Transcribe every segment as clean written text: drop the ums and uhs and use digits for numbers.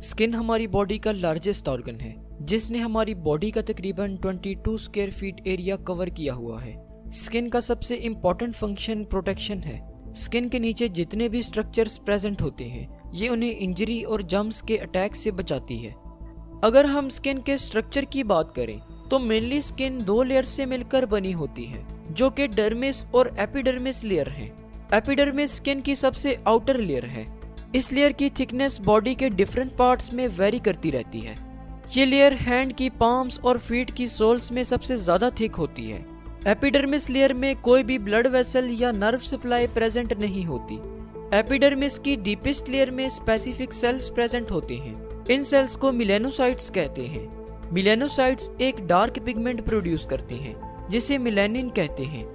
Skin हमारी body का largest organ है, जिसने हमारी बॉडी का तकरीबन 22 स्क्वायर फीट एरिया कवर किया हुआ है। स्किन का सबसे इम्पोर्टेंट फंक्शन प्रोटेक्शन है। स्किन के नीचे जितने भी स्ट्रक्चर्स प्रेजेंट होते हैं, ये उन्हें इंजरी और जम्स के अटैक से बचाती है। अगर हम स्किन के स्ट्रक्चर की बात करें तो मेनली स्किन 2 लेयर से मिलकर बनी होती है, जो कि डर्मिस और एपिडर्मिस लेयर है। एपिडर्मिस स्किन की सबसे आउटर लेयर है। इस लेयर की थिकनेस बॉडी के डिफरेंट पार्ट्स में वेरी करती रहती है। ये लेयर हैंड की पाम्स और फीट की सोल्स में सबसे ज्यादा थिक होती है। एपिडर्मिस लेयर में कोई भी ब्लड वेसल या नर्व सप्लाई प्रेजेंट नहीं होती। एपिडर्मिस की डीपेस्ट लेयर में स्पेसिफिक सेल्स प्रेजेंट होते हैं। इन सेल्स को मिलेनोसाइट्स कहते हैं। मिलेनोसाइट्स एक डार्क पिगमेंट प्रोड्यूस करते हैं, जिसे मिलेनिन कहते हैं।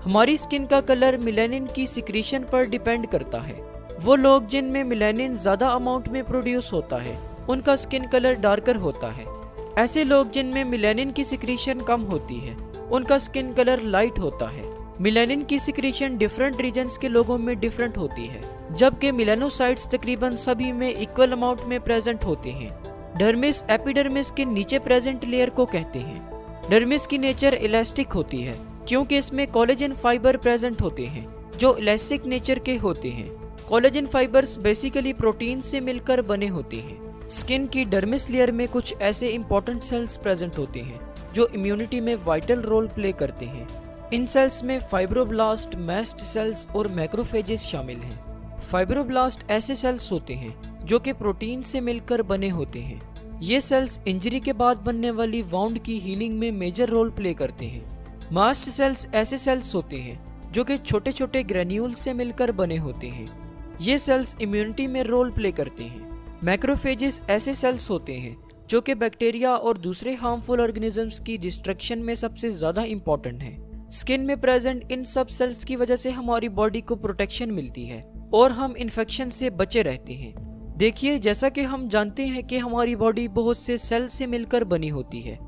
हमारी स्किन का कलर मिलेनिन की सिक्रीशन पर डिपेंड करता है। वो लोग जिनमें मिलेनिन ज्यादा अमाउंट में प्रोड्यूस होता है, उनका स्किन कलर डार्कर होता है। ऐसे लोग जिनमें मिलेनिन की सिक्रीशन कम होती है, उनका स्किन कलर लाइट होता है। मिलेनिन की सिक्रीशन डिफरेंट रीजन्स के लोगों में डिफरेंट होती है, जबकि मिलेनोसाइट्स तकरीबन सभी में इक्वल अमाउंट में प्रेजेंट होते हैं। डर्मिस एपिडर्मिस के नीचे प्रेजेंट लेयर को कहते हैं। डर्मिस की नेचर इलास्टिक होती है, क्योंकि इसमें कोलेजन फाइबर प्रेजेंट होते हैं, जो इलास्टिक नेचर के होते हैं। कोलेजन फाइबर्स बेसिकली प्रोटीन से मिलकर बने होते हैं। स्किन की डर्मिस लेयर में कुछ ऐसे इंपॉर्टेंट सेल्स प्रेजेंट होते हैं जो इम्यूनिटी में वाइटल रोल प्ले करते हैं। इन सेल्स में फाइब्रोब्लास्ट, मैस्ट सेल्स और मैक्रोफेजेस शामिल हैं। फाइब्रोब्लास्ट ऐसे सेल्स होते हैं जो कि प्रोटीन से मिलकर बने होते हैं। ये सेल्स इंजरी के बाद बनने वाली वाउंड की हीलिंग में मेजर रोल प्ले करते हैं। मास्ट सेल्स ऐसे सेल्स होते हैं जो कि छोटे छोटे ग्रेन्यूल से मिलकर बने होते हैं। ये सेल्स इम्यूनिटी में रोल प्ले करते हैं। मैक्रोफेजेस ऐसे सेल्स होते हैं जो कि बैक्टीरिया और दूसरे हार्मफुल ऑर्गेनिजम्स की डिस्ट्रक्शन में सबसे ज्यादा इंपॉर्टेंट हैं। स्किन में प्रेजेंट इन सब सेल्स की वजह से हमारी बॉडी को प्रोटेक्शन मिलती है और हम इन्फेक्शन से बचे रहते हैं। देखिए, जैसा कि हम जानते हैं कि हमारी बॉडी बहुत से सेल से मिलकर बनी होती है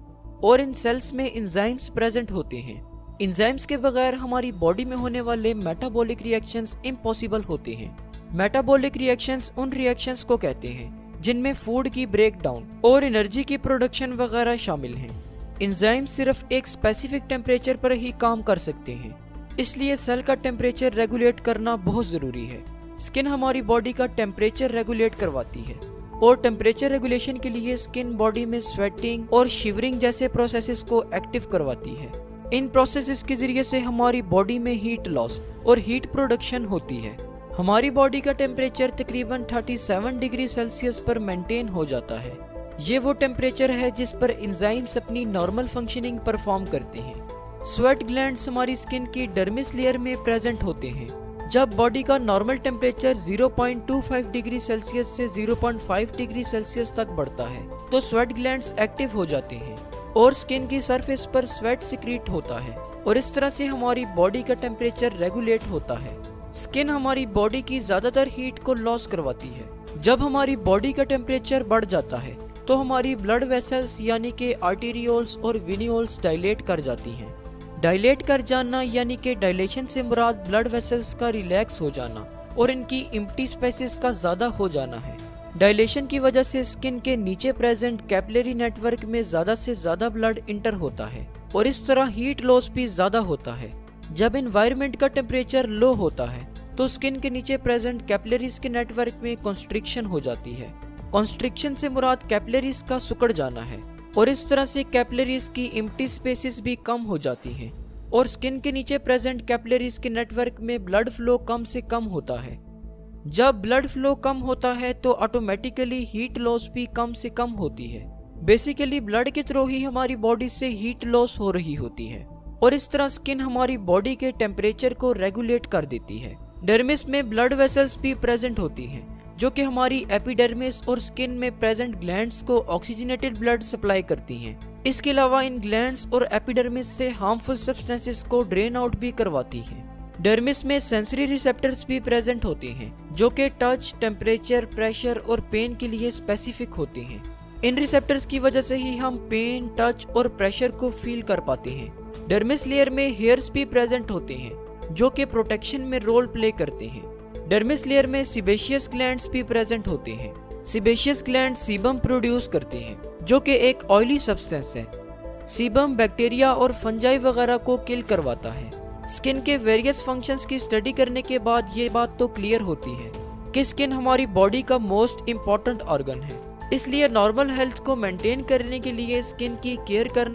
और इन सेल्स में एंजाइम्स प्रेजेंट होते हैं। एंजाइम्स के बगैर हमारी बॉडी में होने वाले मेटाबॉलिक रिएक्शंस इम्पॉसिबल होते हैं। मेटाबॉलिक रिएक्शंस उन रिएक्शंस को कहते हैं जिनमें फूड की ब्रेकडाउन और एनर्जी की प्रोडक्शन वगैरह शामिल हैं। एंजाइम सिर्फ एक स्पेसिफिक टेम्परेचर पर ही काम कर सकते हैं, इसलिए सेल का टेम्परेचर रेगुलेट करना बहुत जरूरी है। स्किन हमारी बॉडी का टेम्परेचर रेगुलेट करवाती है और टेम्परेचर रेगुलेशन के लिए स्किन बॉडी में स्वेटिंग और शिवरिंग जैसे प्रोसेसेस को एक्टिव करवाती है। इन प्रोसेसेस के जरिए से हमारी बॉडी में हीट लॉस और हीट प्रोडक्शन होती है। हमारी बॉडी का टेम्परेचर तकरीबन 37 डिग्री सेल्सियस पर मेंटेन हो जाता है। ये वो टेम्परेचर है जिस पर एंजाइम्स अपनी नॉर्मल फंक्शनिंग परफॉर्म करते हैं। स्वेट ग्लैंड्स हमारी स्किन की डर्मिस लेयर में प्रेजेंट होते हैं। जब बॉडी का नॉर्मल टेम्परेचर 0.25 डिग्री सेल्सियस से 0.5 डिग्री सेल्सियस तक बढ़ता है, तो स्वेट ग्लैंड्स एक्टिव हो जाते हैं और स्किन की सरफेस पर स्वेट सिक्रीट होता है और इस तरह से हमारी बॉडी का टेम्परेचर रेगुलेट होता है। स्किन हमारी बॉडी की ज्यादातर हीट को लॉस करवाती है। जब हमारी बॉडी का टेम्परेचर बढ़ जाता है तो हमारी ब्लड वेसल्स यानी कि आर्टेरियोल्स और वेन्यूल्स डायलेट कर जाती हैं। डायलेट कर जाना यानी कि डायलेशन से मुराद ब्लड वेसल्स का रिलैक्स हो जाना और इनकी एम्प्टी स्पेसेस का ज्यादा हो जाना है। डायलेशन की वजह से स्किन के नीचे प्रेजेंट कैपिलरी नेटवर्क में ज्यादा से ज्यादा ब्लड इंटर होता है और इस तरह हीट लॉस भी ज्यादा होता है। जब एनवायरनमेंट का टेम्परेचर लो होता है तो स्किन के नीचे प्रेजेंट कैपिलरीज के नेटवर्क में कॉन्स्ट्रिक्शन हो जाती है। कॉन्स्ट्रिक्शन से मुराद कैपिलरीज का सिकुड़ जाना है और इस तरह से कैपिलरीज की एम्प्टी स्पेसेस भी कम हो जाती हैं और स्किन के नीचे प्रेजेंट कैपिलरीज के नेटवर्क में ब्लड फ्लो कम से कम होता है। जब ब्लड फ्लो कम होता है तो ऑटोमेटिकली हीट लॉस भी कम से कम होती है। बेसिकली ब्लड के थ्रू ही हमारी बॉडी से हीट लॉस हो रही होती है और इस तरह स्किन हमारी बॉडी के टेम्परेचर को रेगुलेट कर देती है। डर्मिस में ब्लड वेसल्स भी प्रेजेंट होती हैं, जो कि हमारी एपिडर्मिस और स्किन में प्रेजेंट ग्लैंड्स को ऑक्सीजनेटेड ब्लड सप्लाई करती हैं। इसके अलावा इन ग्लैंड्स और एपिडर्मिस से हार्मफुल सब्सटेंसेस को ड्रेन आउट भी करवाती हैं। डर्मिस में सेंसरी रिसेप्टर्स भी प्रेजेंट होते हैं, जो कि टच, टेम्परेचर, प्रेशर और पेन के लिए स्पेसिफिक होते हैं। इन रिसेप्टर्स की वजह से ही हम पेन, टच और प्रेशर को फील कर पाते हैं। डर्मिस लेयर में हेयर्स भी प्रेजेंट होते हैं जो कि प्रोटेक्शन में रोल प्ले करते हैं। डर्मिस लेयर में सिबेशियस ग्लैंड्स भी प्रेजेंट होते हैं। सीबेशियस ग्लैंड सीबम प्रोड्यूस करते हैं जो कि एक ऑयली सब्सटेंस है। सीबम बैक्टीरिया और फंजाई वगैरह को किल करवाता है। स्किन के वेरियस फंक्शंस की स्टडी करने के बाद ये बात तो क्लियर होती है कि स्किन हमारी बॉडी का मोस्ट इम्पॉर्टेंट ऑर्गन है, इसलिए नॉर्मल हेल्थ को मेंटेन करने के लिए स्किन की केयर करना